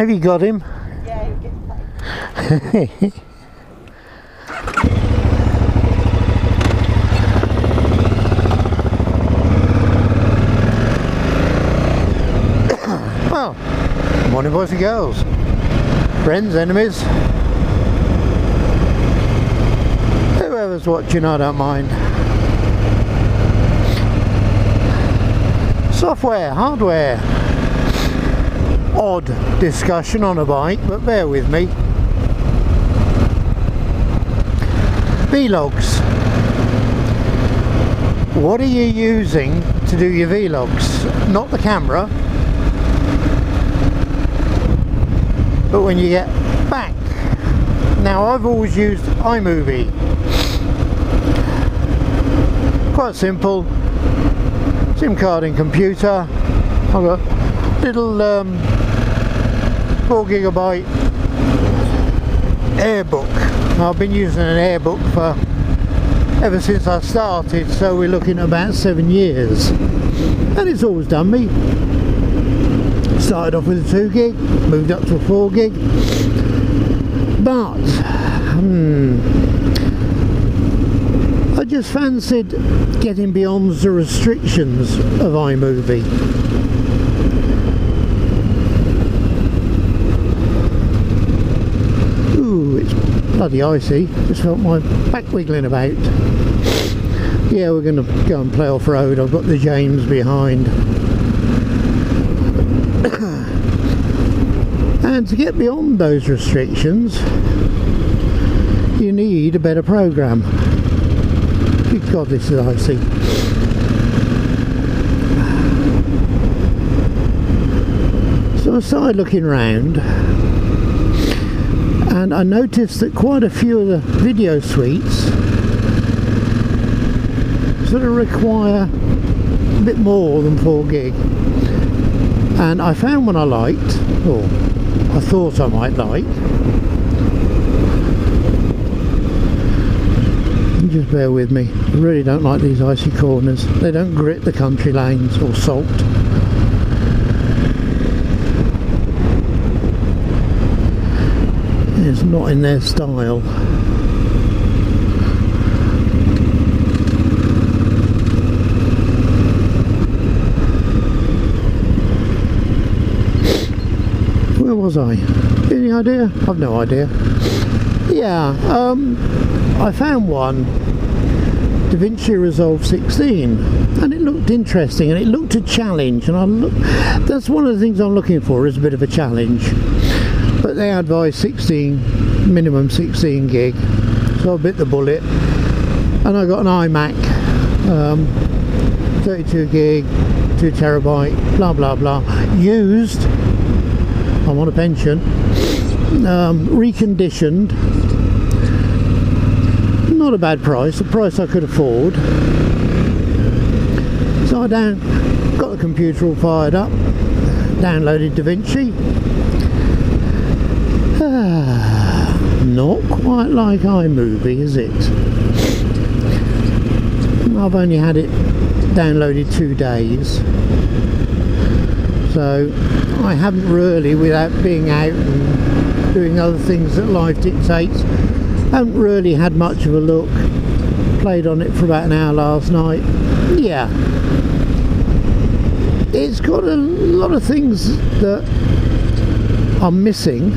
Have you got him? Yeah, he gets paid. Well, morning boys and girls, friends, enemies, whoever's watching, I don't mind. Software, hardware, odd discussion on a bike, but bear with me. Vlogs. What are you using to do your vlogs? Not the camera, but when you get back. Now, I've always used iMovie. Quite simple. SIM card and computer. I've got little 4GB Airbook. I've been using an Airbook for ever since I started, so we're looking at about 7 years, and it's always done me. Started off with a 2 gig, moved up to a 4 gig, but I just fancied getting beyond the restrictions of iMovie. Ooh, it's bloody icy. Just felt my back wiggling about. Yeah, we're going to go and play off-road. I've got the James behind. And to get beyond those restrictions, you need a better program. Good God, this is icy. So I started looking around, and I noticed that quite a few of the video suites sort of require a bit more than 4 gig. And I found one I liked, or I thought I might like. Just bear with me. I really don't like these icy corners. They don't grit the country lanes or salt. It's not in their style. Where was I? Any idea? I've no idea. Yeah, I found one, DaVinci Resolve 16, and it looked interesting, and it looked a challenge, and that's one of the things I'm looking for, is a bit of a challenge. But they advise 16, minimum 16 gig, so I bit the bullet, and I got an iMac, 32 gig, 2 terabyte, blah blah blah, used. I'm on a pension, reconditioned. Not a bad price, a price I could afford. So I got the computer all fired up, downloaded DaVinci. Not quite like iMovie, is it? I've only had it downloaded 2 days, so I haven't really, without being out and doing other things that life dictates, haven't really had much of a look. Played on it for about an hour last night. Yeah, it's got a lot of things that I'm missing.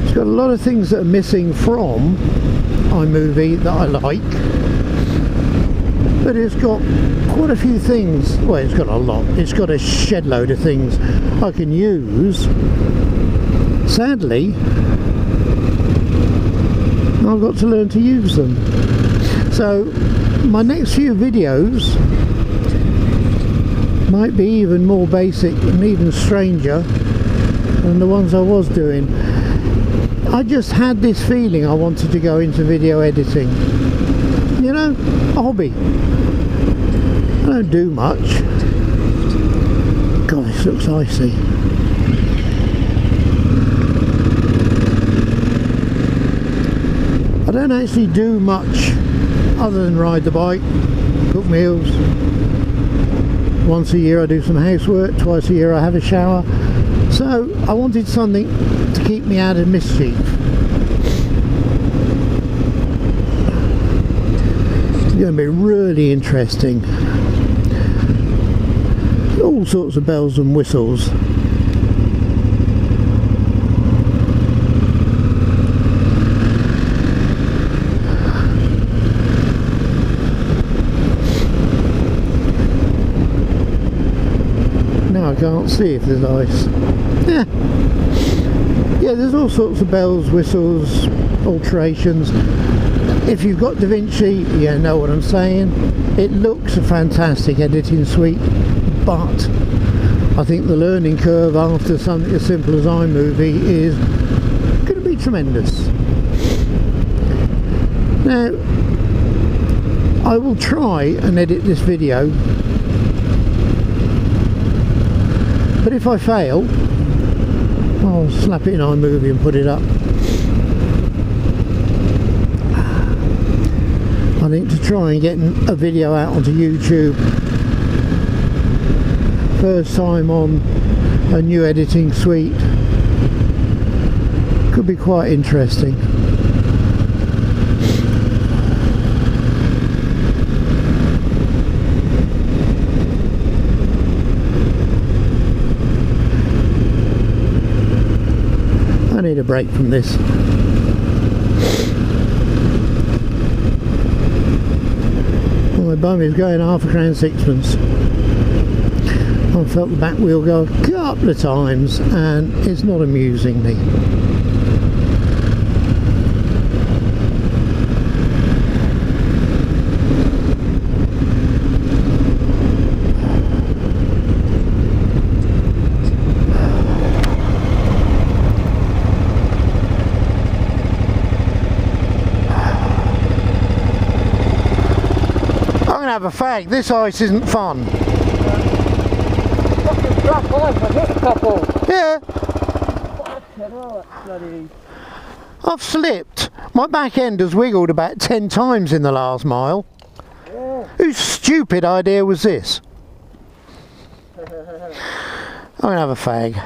It's got a lot of things that are missing from iMovie that I like, but it's got quite a few things. Well, it's got a lot. It's got a shed load of things I can use. Sadly, I've got to learn to use them. So my next few videos might be even more basic and even stranger than the ones I was doing. I just had this feeling I wanted to go into video editing. You know, a hobby. I don't do much. God, this looks icy. don't actually do much other than ride the bike, cook meals. Once a year I do some housework, twice a year I have a shower. So I wanted something to keep me out of mischief. It's going to be really interesting. All sorts of bells and whistles. I can't see if there's ice. Yeah, there's all sorts of bells, whistles, alterations. If you've got DaVinci, you know what I'm saying. It looks a fantastic editing suite, but I think the learning curve after something as simple as iMovie is going to be tremendous. Now, I will try and edit this video, but if I fail, I'll slap it in iMovie and put it up. I think to try and get a video out onto YouTube, first time on a new editing suite, could be quite interesting. I need a break from this. My bum is going £0.5 I felt the back wheel go a couple of times and it's not amusing me. Have a fag, this ice isn't fun. Fucking crap ice, I hit a couple. Yeah. Oh, that's bloody... I've slipped. My back end has wiggled about 10 times in the last mile. Yeah. Whose stupid idea was this? I'm gonna have a fag.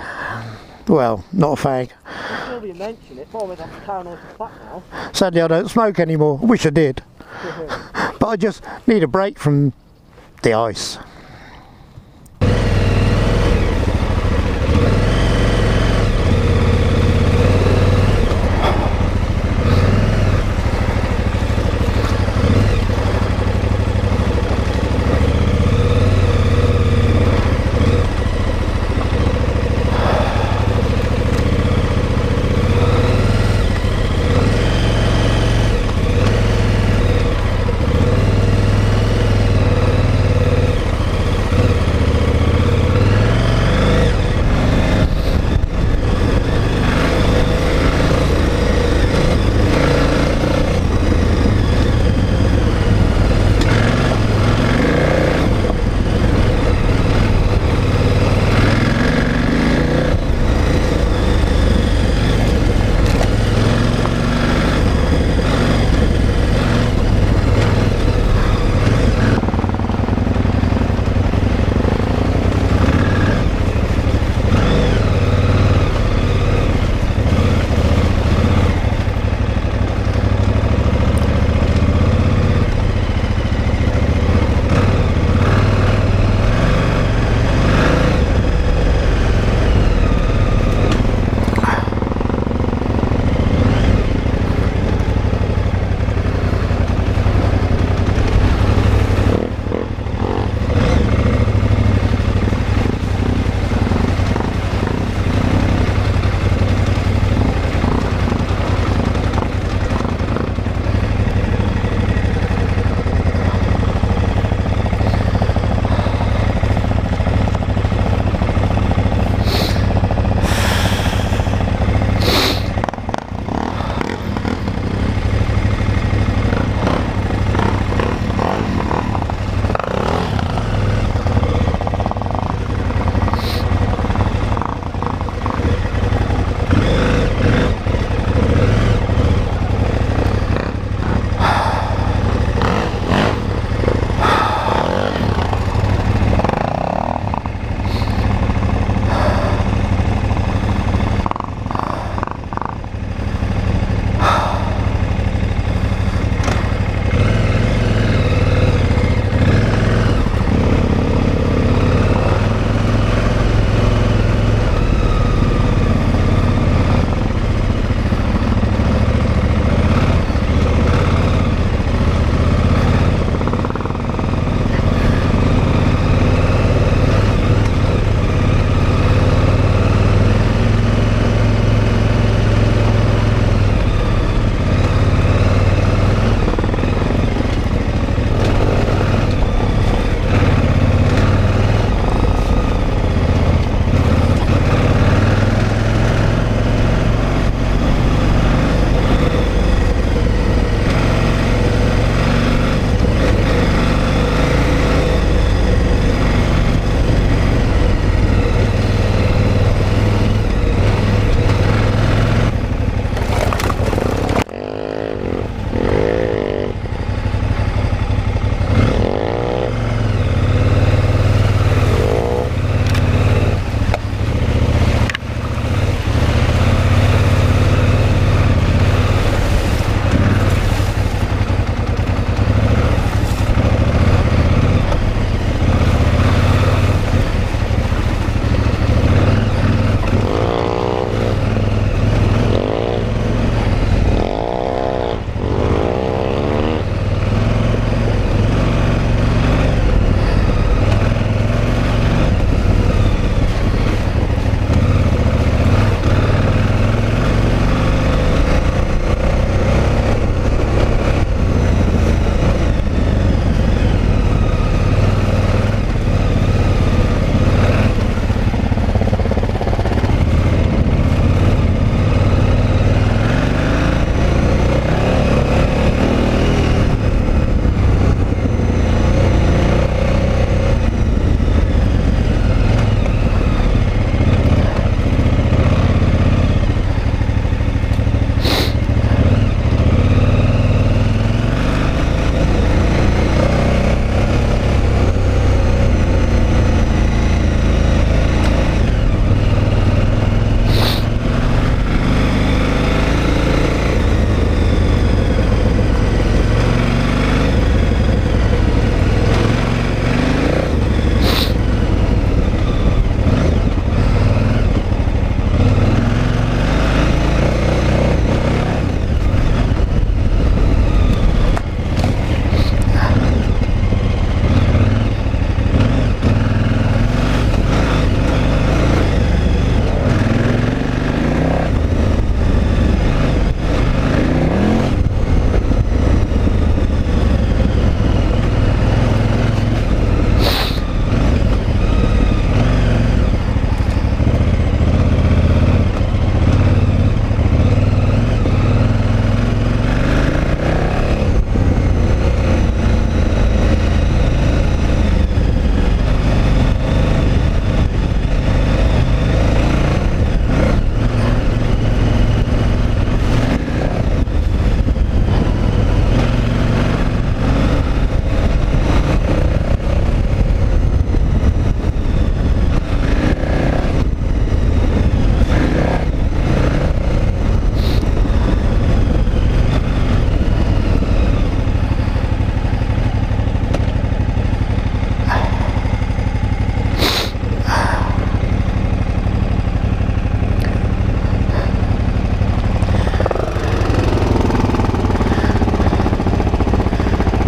Well, not a fag. Until you mention it, always have to town on to flat now. Sadly I don't smoke anymore. I wish I did. But I just need a break from the ice.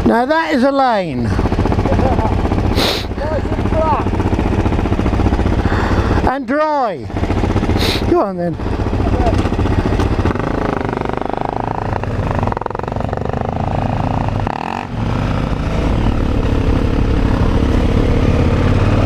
Now that is a lane. Nice and flat. And dry. Go on then.